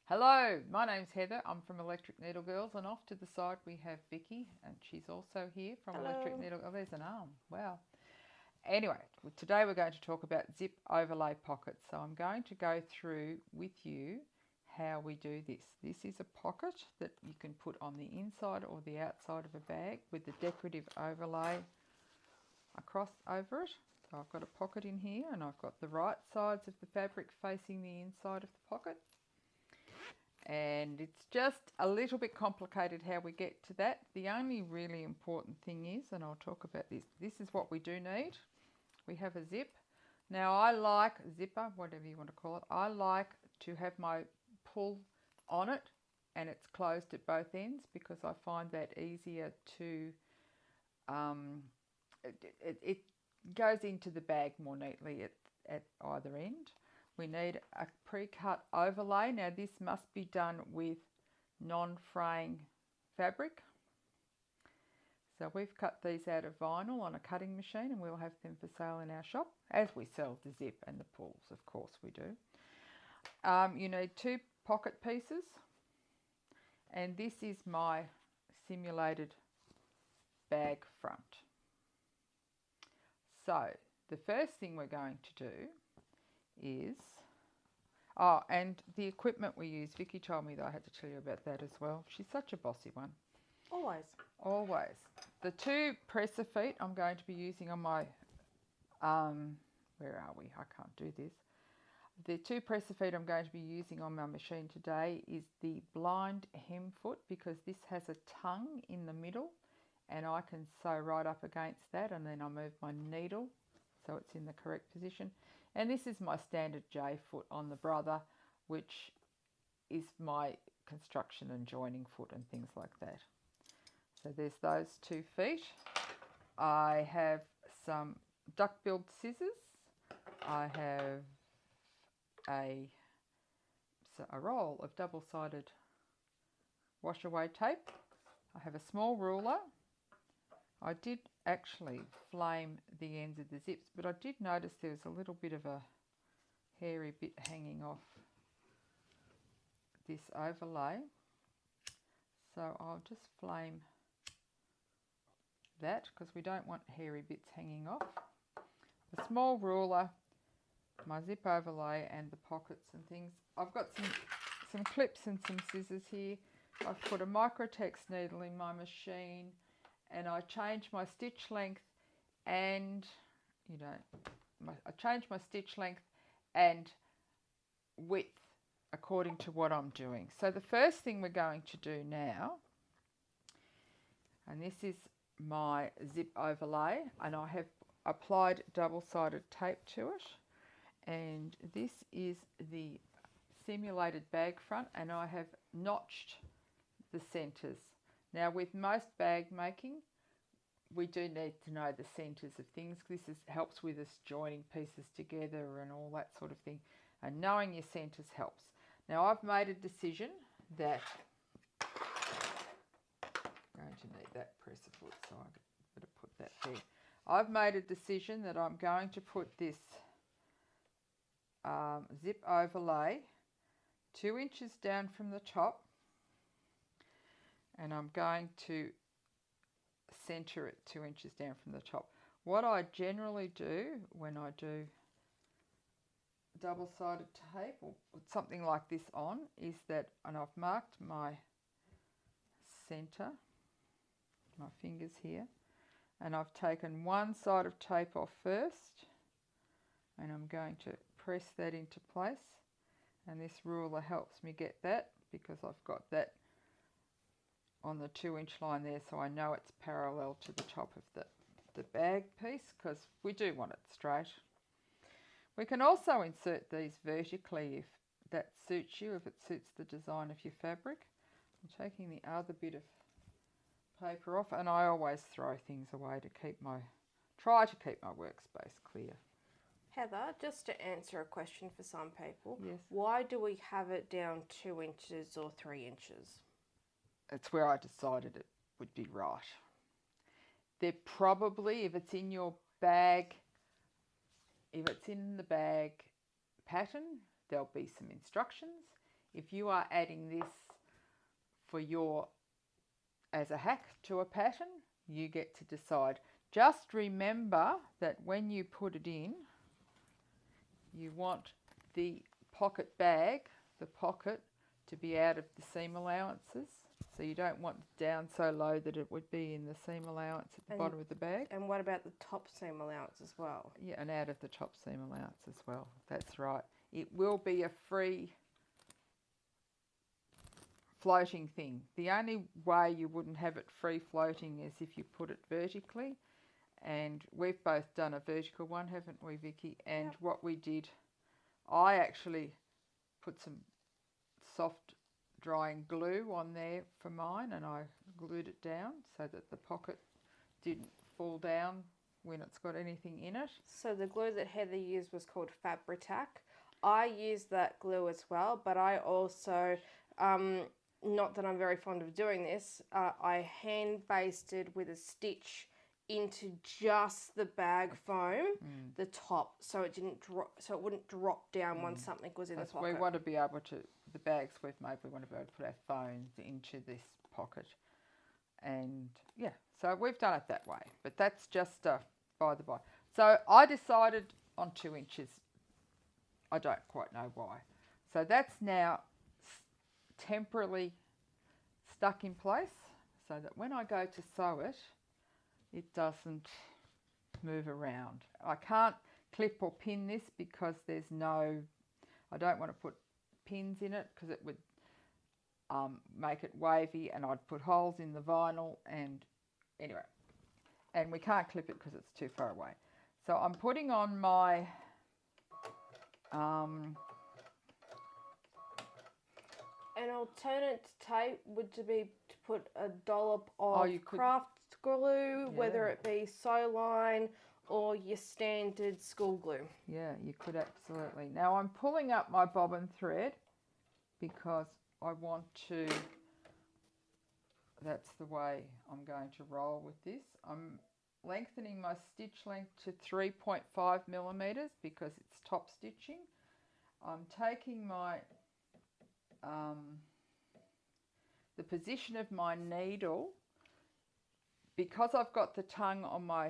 Hello, my name's Heather. I'm from Electric Needle Girls, and off to the side we have Vicky, and she's also here from Hello. Electric Needle. Oh, there's an arm. Wow. Anyway, today we're going to talk about zip overlay pockets. So I'm going to go through with you how we do this. This is a pocket that you can put on the inside or the outside of a bag with the decorative overlay across over it. So I've got a pocket in here, and I've got the right sides of the fabric facing the inside of the pocket. And it's just a little bit complicated how we get to that. The only really important thing is, and I'll talk about this is what we do need. We have a zip. Now I like zipper, whatever you want to call it, I like to have my pull on it and it's closed at both ends because I find that easier to, it goes into the bag more neatly at either end. We need a pre-cut overlay. Now this must be done with non-fraying fabric. So we've cut these out of vinyl on a cutting machine and we'll have them for sale in our shop as we sell the zip and the pulls, of course we do. You need 2 pocket pieces, and this is my simulated bag front. So the first thing we're going to do is, and the equipment we use, Vicky told me that I had to tell you about that as well. She's such a bossy one. Always. The 2 presser feet I'm going to be using on my, where are we? I can't do this. The 2 presser feet I'm going to be using on my machine today is the blind hem foot, because this has a tongue in the middle and I can sew right up against that, and then I move my needle so it's in the correct position. And this is my standard J foot on the brother, which is my construction and joining foot and things like that. So there's those 2 feet. I have some duck-billed scissors. I have a roll of double-sided wash-away tape. I have a small ruler. I did actually flame the ends of the zips, but I did notice there was a little bit of a hairy bit hanging off this overlay. So I'll just flame that because we don't want hairy bits hanging off. A small ruler, my zip overlay and the pockets and things. I've got some clips and some scissors here. I've put a Microtex needle in my machine, and I change my stitch length and, I change my stitch length and width according to what I'm doing. So the first thing we're going to do now, and this is my zip overlay, and I have applied double-sided tape to it, and this is the simulated bag front, and I have notched the centres. Now with most bag making, we do need to know the centres of things. This helps with us joining pieces together and all that sort of thing, and knowing your centres helps. Now I've made a decision that I'm going to need that presser foot, so I'm going to put that there. I've made a decision that I'm going to put this zip overlay 2 inches down from the top, and I'm going to centre it 2 inches down from the top. What I generally do when I do double-sided tape or put something like this on is that, and I've marked my centre, my fingers here, and I've taken one side of tape off first, and I'm going to press that into place, and this ruler helps me get that because I've got that on the 2-inch line there, so I know it's parallel to the top of the bag piece, because we do want it straight. We can also insert these vertically if that suits you, if it suits the design of your fabric. I'm taking the other bit of paper off, and I always throw things away to try to keep my workspace clear. Heather, just to answer a question for some people, yes, why do we have it down 2 inches or 3 inches? It's where I decided it would be right. They're probably, if it's in your bag, if it's in the bag pattern, there'll be some instructions. if you are adding this for your, as a hack to a pattern, you get to decide. Just remember that when you put it in, you want the pocket bag, the pocket, to be out of the seam allowances. So you don't want it down so low that it would be in the seam allowance at the bottom of the bag. And what about the top seam allowance as well? Yeah, and out of the top seam allowance as well. That's right. It will be a free floating thing. The only way you wouldn't have it free floating is if you put it vertically. And we've both done a vertical one, haven't we, Vicky? And yep. What we did, I actually put some soft drying glue on there for mine, and I glued it down so that the pocket didn't fall down when it's got anything in it. So the glue that Heather used was called Fabri-Tac. I used that glue as well, but I also, not that I'm very fond of doing this, I hand basted with a stitch into just the bag foam, the top, so it didn't drop, so it wouldn't drop down once something was in the pocket. We want to be able to, the bags we've made, we want to be able to put our phones into this pocket, and yeah, so we've done it that way. But that's just by the by. So I decided on 2 inches. I don't quite know why. So that's now temporarily stuck in place, so that when I go to sew it, it doesn't move around. I can't clip or pin this because there's no, I don't want to put pins in it because it would make it wavy, and I'd put holes in the vinyl, and anyway, and we can't clip it because it's too far away. So I'm putting on my an alternate tape would be to put a dollop of craft glue, whether it be sew line or your standard school glue. Yeah, you could absolutely. Now I'm pulling up my bobbin thread because I want to, that's the way I'm going to roll with this. I'm lengthening my stitch length to 3.5 millimeters because it's top stitching. I'm taking my the position of my needle, because I've got the tongue on my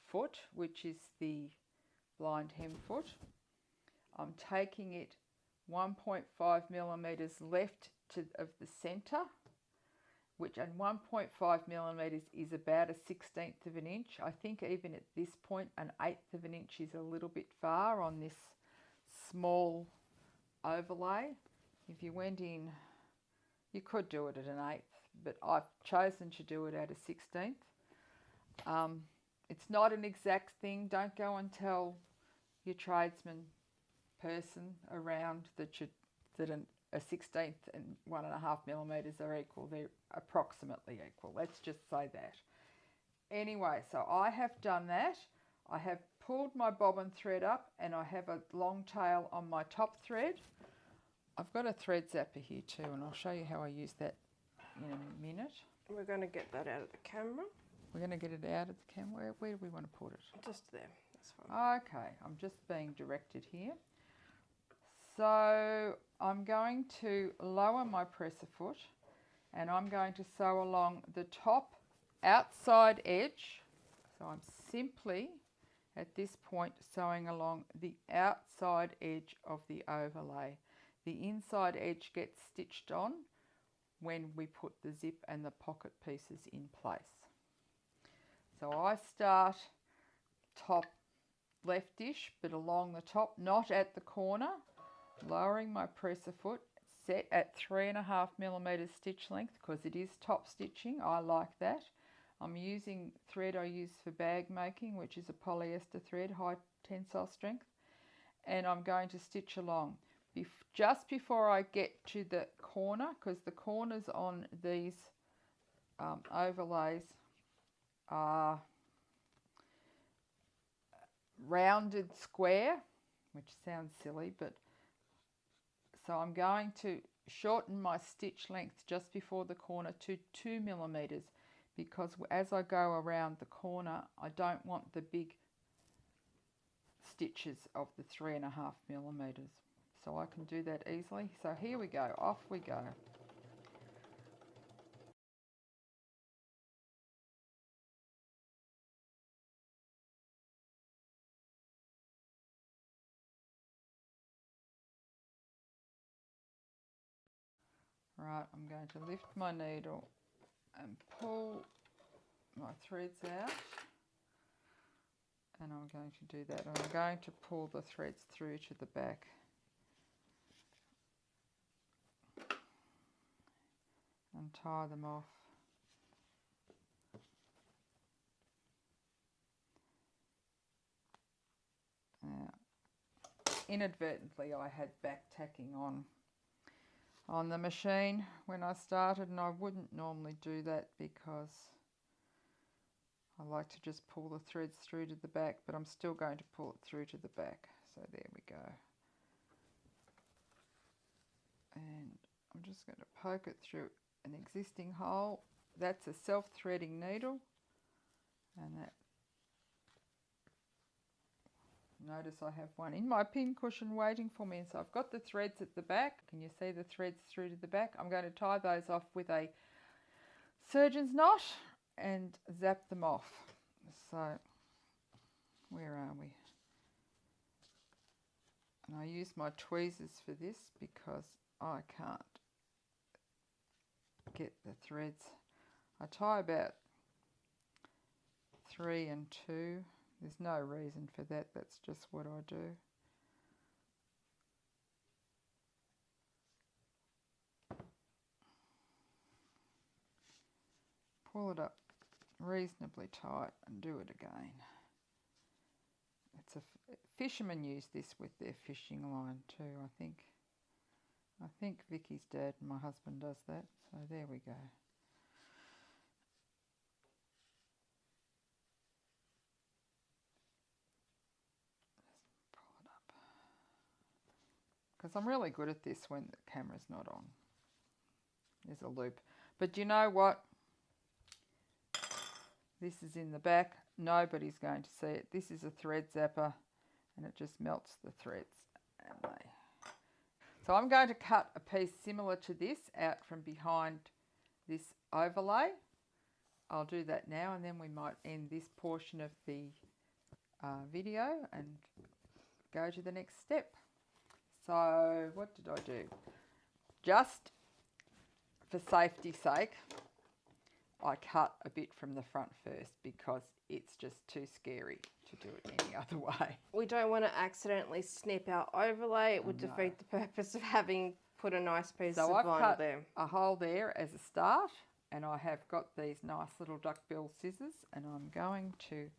foot, which is the blind hem foot. I'm taking it 1.5 millimeters left of the center, and 1.5 millimeters is about a 1/16 of an inch. I think even at this point, an 1/8 of an inch is a little bit far on this small overlay. If you went in, you could do it at an 1/8, but I've chosen to do it at a 1/16. It's not an exact thing. Don't go and tell your tradesman person around that a 1/16 and 1.5 millimeters are equal. They're approximately equal. Let's just say that. Anyway, so I have done that. I have pulled my bobbin thread up, and I have a long tail on my top thread. I've got a thread zapper here too, and I'll show you how I use that in a minute. We're going to get that out of the camera. We're going to get it out of the camera. Where do we want to put it? Just there. That's fine. Okay, I'm just being directed here. So I'm going to lower my presser foot, and I'm going to sew along the top outside edge. So I'm simply at this point sewing along the outside edge of the overlay. The inside edge gets stitched on when we put the zip and the pocket pieces in place. So I start top leftish, but along the top, not at the corner, lowering my presser foot, set at 3.5 millimeters stitch length because it is top stitching. I like that. I'm using thread I use for bag making, which is a polyester thread, high tensile strength, and I'm going to stitch along. Just before I get to the corner, because the corners on these overlays are rounded square, which sounds silly, but so I'm going to shorten my stitch length just before the corner to 2 millimeters, because as I go around the corner, I don't want the big stitches of the 3.5 millimeters. so I can do that easily. So here we go, off we go. Right, I'm going to lift my needle and pull my threads out, and I'm going to do that. I'm going to pull the threads through to the back. And tie them off. Now, inadvertently I had back tacking on the machine when I started, and I wouldn't normally do that because I like to just pull the threads through to the back, but I'm still going to pull it through to the back. So there we go. And I'm just going to poke it through an existing hole. That's a self-threading needle, and that, notice I have one in my pin cushion waiting for me, and so I've got the threads at the back. Can you see the threads through to the back? I'm going to tie those off with a surgeon's knot and zap them off. So where are we? And I use my tweezers for this because I can't get the threads. I tie about 3 and 2. There's no reason for that, that's just what I do. Pull it up reasonably tight and do it again. It's fishermen use this with their fishing line too, I think. I think Vicky's dad and my husband does that, so there we go. Just pull it up. Because I'm really good at this when the camera's not on. There's a loop. But you know what? This is in the back. Nobody's going to see it. This is a thread zapper, and it just melts the threads. So I'm going to cut a piece similar to this out from behind this overlay. I'll do that now, and then we might end this portion of the video and go to the next step. So what did I do? Just for safety's sake, I cut a bit from the front first because it's just too scary to do it any other way. We don't want to accidentally snip our overlay. It would defeat the purpose of having put a nice piece of I've vinyl cut there. a hole there as a start, and I have got these nice little duckbill scissors, and I'm going to,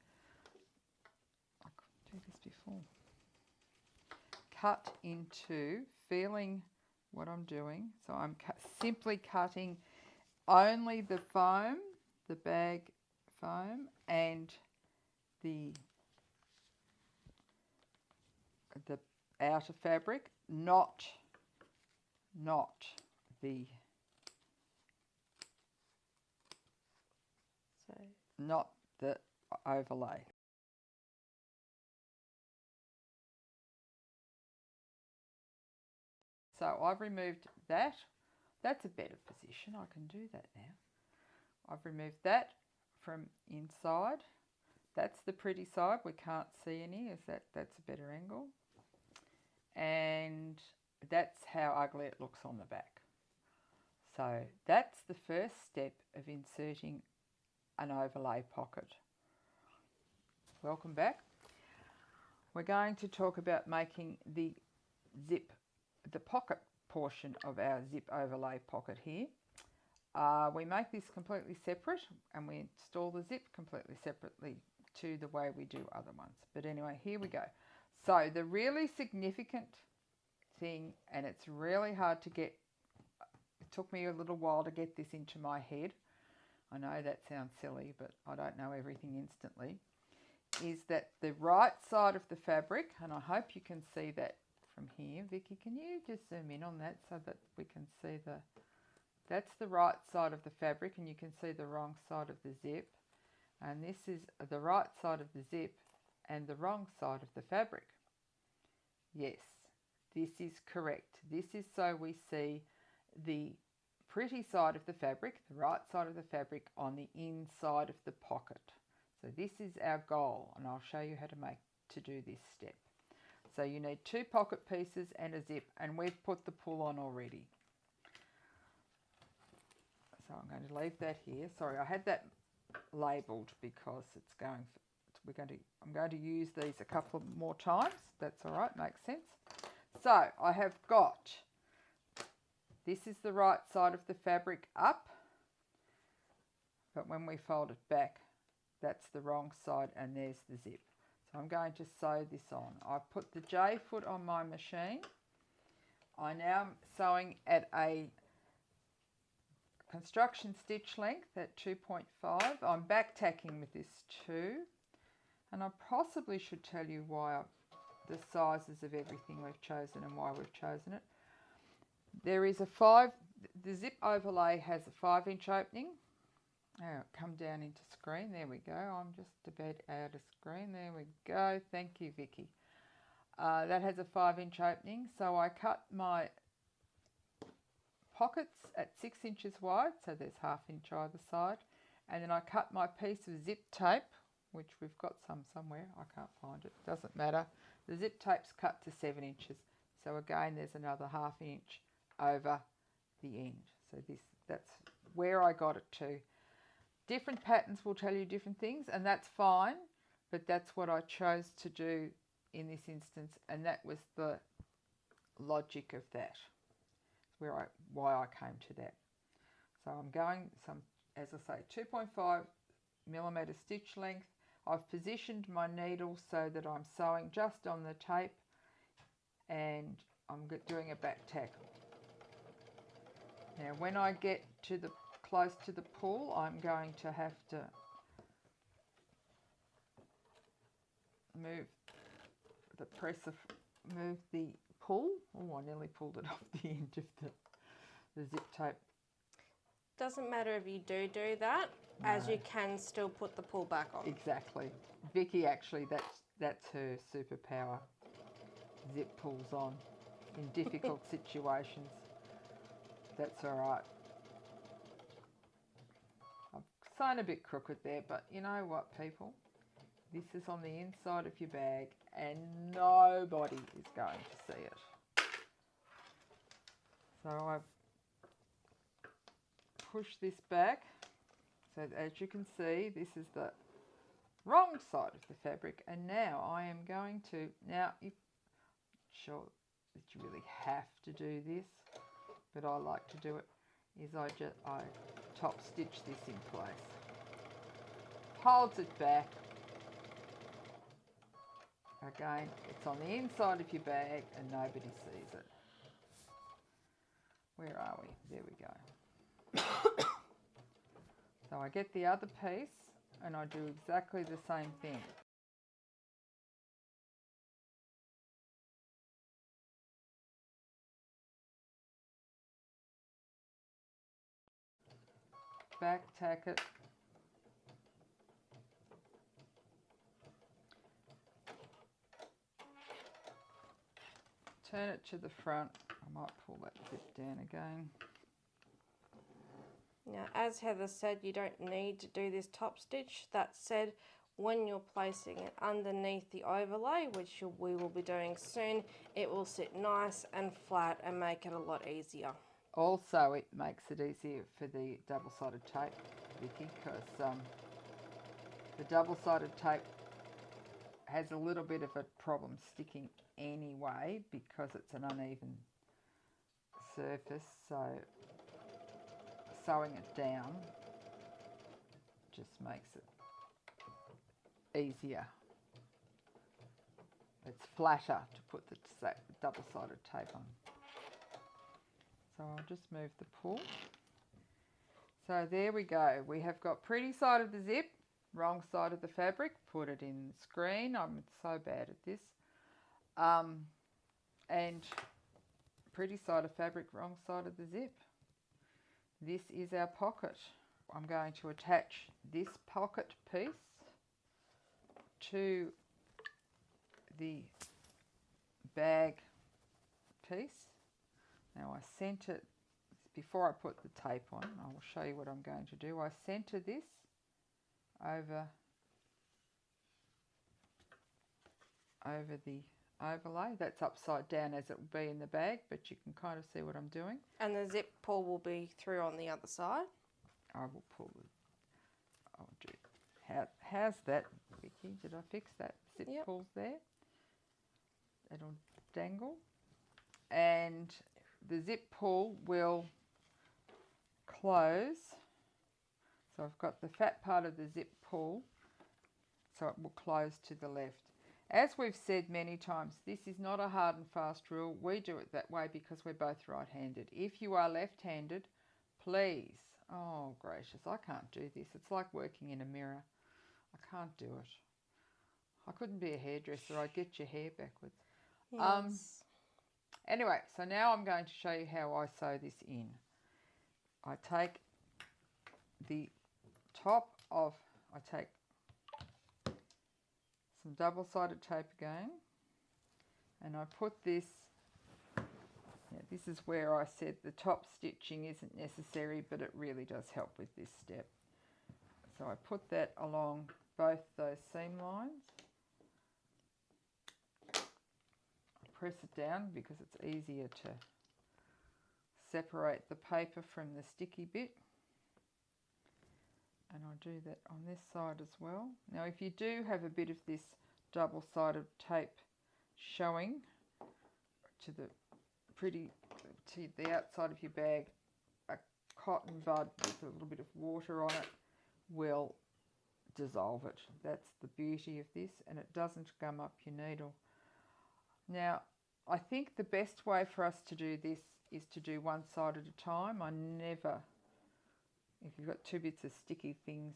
I couldn't do this before, cut into, feeling what I'm doing. So I'm simply cutting only the foam, the bag foam, and the outer fabric, not the overlay. So I've removed that. That's a better position. I can do that now. I've removed that from inside. That's the pretty side. We can't see any. That's a better angle. And that's how ugly it looks on the back. So that's the first step of inserting an overlay pocket. Welcome back. We're going to talk about making the zip, the pocket portion of our zip overlay pocket here. We make this completely separate, and we install the zip completely separately to the way we do other ones. But anyway, here we go. So the really significant thing, and it's really hard to get, it took me a little while to get this into my head. I know that sounds silly, but I don't know everything instantly, is that the right side of the fabric, and I hope you can see that from here. Vicky, can you just zoom in on that so that we can see that's the right side of the fabric, and you can see the wrong side of the zip. And this is the right side of the zip and the wrong side of the fabric. Yes. This is correct. This is so we see the pretty side of the fabric, the right side of the fabric on the inside of the pocket. So this is our goal, and I'll show you how to do this step. So you need 2 pocket pieces and a zip, and we've put the pull on already. So I'm going to leave that here. Sorry, I had that labelled because it's going. I'm going to use these a couple more times. That's all right, makes sense. So I have got, this is the right side of the fabric up, but when we fold it back, that's the wrong side, and there's the zip. So I'm going to sew this on. I've put the J foot on my machine. I now am sewing at a construction stitch length at 2.5. I'm back tacking with this too, and I possibly should tell you why the sizes of everything we've chosen and why we've chosen it. There is the zip overlay has a 5-inch opening. Oh, come down into screen. There we go. I'm just a bit out of screen. There we go. Thank you, Vicky. That has a 5-inch opening. So I cut my pockets at 6 inches wide. So there's 1/2 inch either side. And then I cut my piece of zip tape, which we've got some somewhere. I can't find it. Doesn't matter. The zip tape's cut to 7 inches. So again, there's another 1/2 inch over the end. So that's where I got it to. Different patterns will tell you different things, and that's fine, but that's what I chose to do in this instance, and that was the logic of that. Why I came to that. So I'm going as I say, 2.5 millimeter stitch length. I've positioned my needle so that I'm sewing just on the tape, and I'm doing a back tack. Now when I get to the close to the pull, I'm going to have to move the pull. Oh, I nearly pulled it off the end of the zip tape. Doesn't matter if you do that, no, as you can still put the pull back on. Exactly. Vicky, actually, that's her superpower. Zip pulls on in difficult situations. That's all right. I've sewn a bit crooked there, but you know what, people? This is on the inside of your bag, and nobody is going to see it. So I've pushed this back. So as you can see, this is the wrong side of the fabric, and now I am going to, sure that you really have to do this, but I like to do it, is I top stitch this in place. Holds it back. Again, it's on the inside of your bag and nobody sees it. Where are we? There we go. So I get the other piece and I do exactly the same thing. Back tack it. Turn it to the front. I might pull that zip down again. Now, as Heather said, you don't need to do this top stitch. That said, when you're placing it underneath the overlay, which we will be doing soon, it will sit nice and flat and make it a lot easier. Also, it makes it easier for the double-sided tape, Vicky, because the double-sided tape has a little bit of a problem sticking anyway because it's an uneven surface, so sewing it down just makes it easier. It's flatter to put the double-sided tape on. So I'll just move the pull. So there we go. We have got pretty side of the zip, wrong side of the fabric. Put it in the screen. I'm so bad at this. And pretty side of fabric, wrong side of the zip. This is our pocket. I'm going to attach this pocket piece to the bag piece. Now I centre, before I put the tape on, I will show you what I'm going to do. I centre this over the overlay. That's upside down as it will be in the bag, but you can kind of see what I'm doing. And the zip pull will be through on the other side. I will pull it. I'll do. How's that, Vicky? Did I fix that? Zip pulls there. It'll dangle, and the zip pull will close. So I've got the fat part of the zip pull, so it will close to the left. As we've said many times, this is not a hard and fast rule. We do it that way because we're both right-handed. If you are left-handed, please, oh gracious, I can't do this. It's like working in a mirror. I can't do it. I couldn't be a hairdresser. I'd get your hair backwards. Yes. Anyway, so now I'm going to show you how I sew this in. I take the top of, I take some double-sided tape again, and I put this, this is where I said the top stitching isn't necessary, but it really does help with this step. So I put that along both those seam lines. Press it down because it's easier to separate the paper from the sticky bit. And I'll do that on this side as well. Now if you do have a bit of this double-sided tape showing to the outside of your bag, a cotton bud with a little bit of water on it will dissolve it. That's the beauty of this, and it doesn't gum up your needle. Now, I think the best way for us to do this is to do one side at a time. I never, if you've got two bits of sticky things,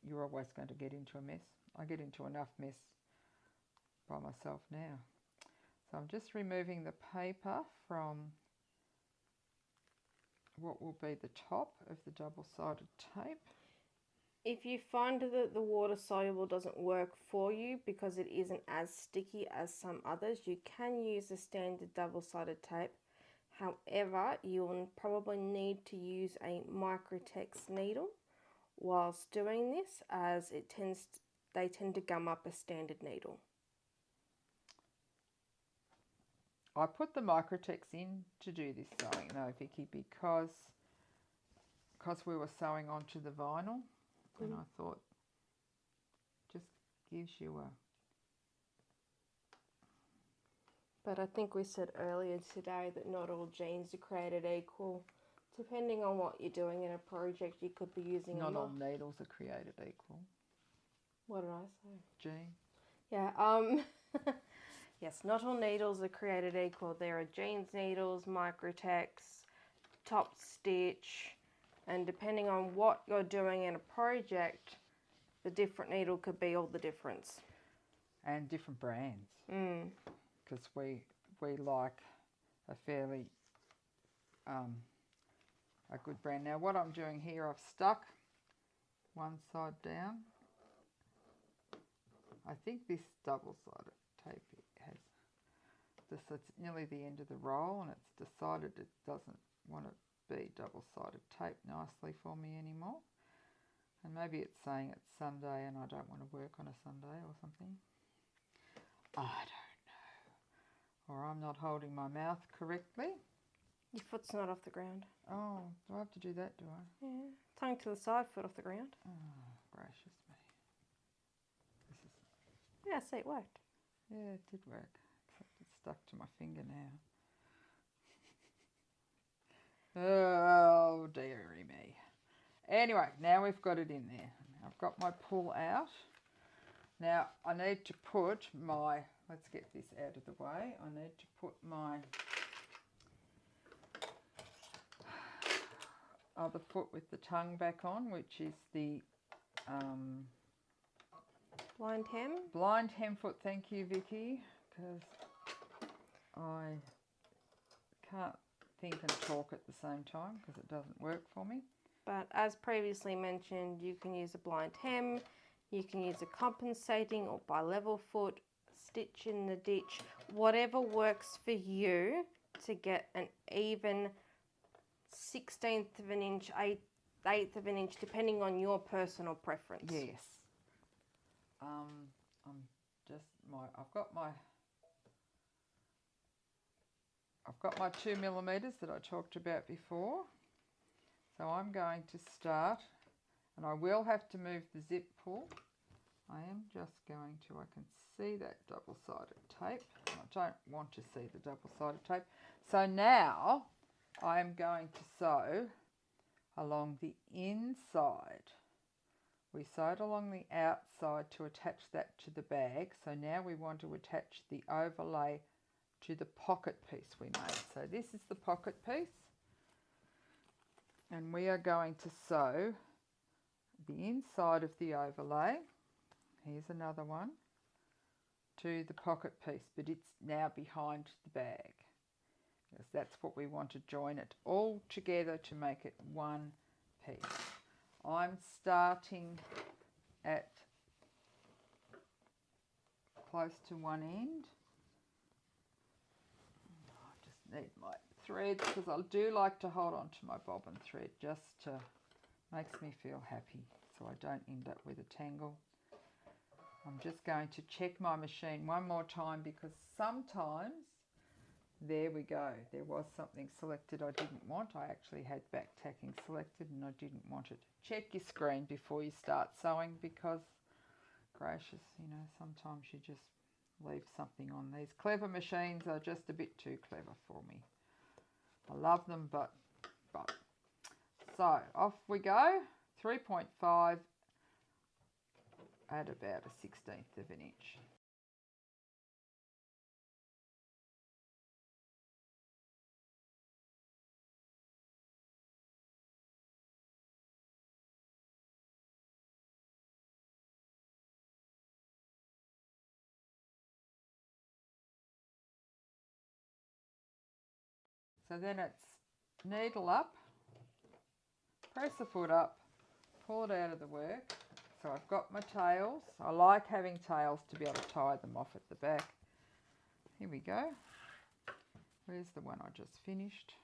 you're always going to get into a mess. I get into enough mess by myself now. So I'm just removing the paper from what will be the top of the double-sided tape. If you find that the water soluble doesn't work for you because it isn't as sticky as some others, you can use the standard double-sided tape. However, you'll probably need to use a microtex needle whilst doing this, as they tend to gum up a standard needle. I put the microtex in to do this sewing though, Vicky, because we were sewing onto the vinyl. And I thought, just gives you a... But I think we said earlier today that not all jeans are created equal. Depending on what you're doing in a project, you could be using... Not all needles are created equal. What did I say? Jean. Yeah, yes, not all needles are created equal. There are jeans needles, microtex, top stitch... And depending on what you're doing in a project, the different needle could be all the difference. And different brands. Because we like a fairly a good brand. Now what I'm doing here, I've stuck one side down. I think this double-sided tape has this. It's nearly the end of the roll, and it's decided it doesn't want to be double-sided tape nicely for me anymore, and maybe it's saying it's Sunday and I don't want to work on a Sunday or something. I don't know, or I'm not holding my mouth correctly. Your foot's not off the ground. Oh, do I have to do that, do I? Yeah, tongue to the side, foot off the ground. Oh, gracious me. This is... Yeah, see, it worked. Yeah, it did work, except it's stuck to my finger now. Oh, dearie me. Anyway, now we've got it in there. I've got my pull out. Now, I need to put my, let's get this out of the way. I need to put my other foot with the tongue back on, which is the blind hem. Blind hem foot, thank you, Vicky, because I can't think and talk at the same time because it doesn't work for me. But as previously mentioned, you can use a blind hem, you can use a compensating or bi-level foot, stitch in the ditch, whatever works for you to get an even 1/16 of an inch, 1/8 of an inch, depending on your personal preference. Yes. I've got my 2 millimeters that I talked about before. So I'm going to start, and I will have to move the zip pull. I am just going to, I can see that double-sided tape. I don't want to see the double-sided tape. So now I am going to sew along the inside. We sewed along the outside to attach that to the bag. So now we want to attach the overlay to the pocket piece we made. So this is the pocket piece. And we are going to sew the inside of the overlay. Here's another one, to the pocket piece, but it's now behind the bag, because that's what we want to join it all together to make it one piece. I'm starting at close to one end. I just need my threads, because I do like to hold on to my bobbin thread, just to makes me feel happy, so I don't end up with a tangle. I'm just going to check my machine one more time, because sometimes, there we go, there was something selected I didn't want. I actually had back tacking selected and I didn't want it. Check your screen before you start sewing, because, gracious, you know, sometimes you just leave something on. These clever machines are just a bit too clever for me. I love them, but. So, off we go, 3.5 at about a 1/16 of an inch. So then it's needle up, press the foot up, pull it out of the work. So I've got my tails. I like having tails to be able to tie them off at the back. Here we go. Where's the one I just finished?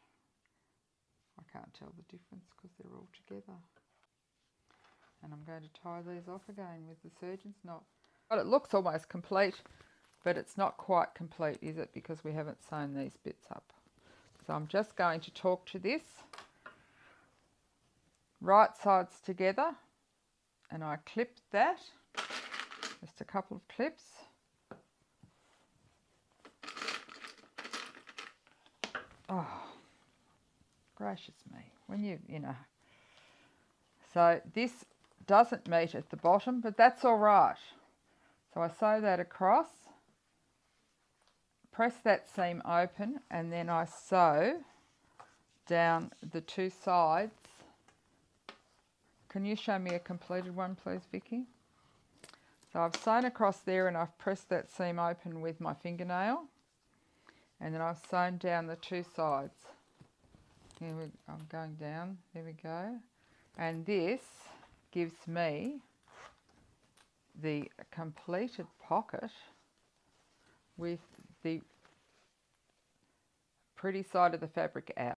I can't tell the difference because they're all together. And I'm going to tie these off again with the surgeon's knot. But it looks almost complete, but it's not quite complete, is it? Because we haven't sewn these bits up. So I'm just going to talk to this. Right sides together, and I clipped that. Just a couple of clips. Oh, gracious me. When you know. So this doesn't meet at the bottom, but that's all right. So I sew that across, press that seam open, and then I sew down the two sides. Can you show me a completed one, please, Vicky? So I've sewn across there and I've pressed that seam open with my fingernail, and then I've sewn down the two sides. I'm going down, there we go. And this gives me the completed pocket with the pretty side of the fabric out.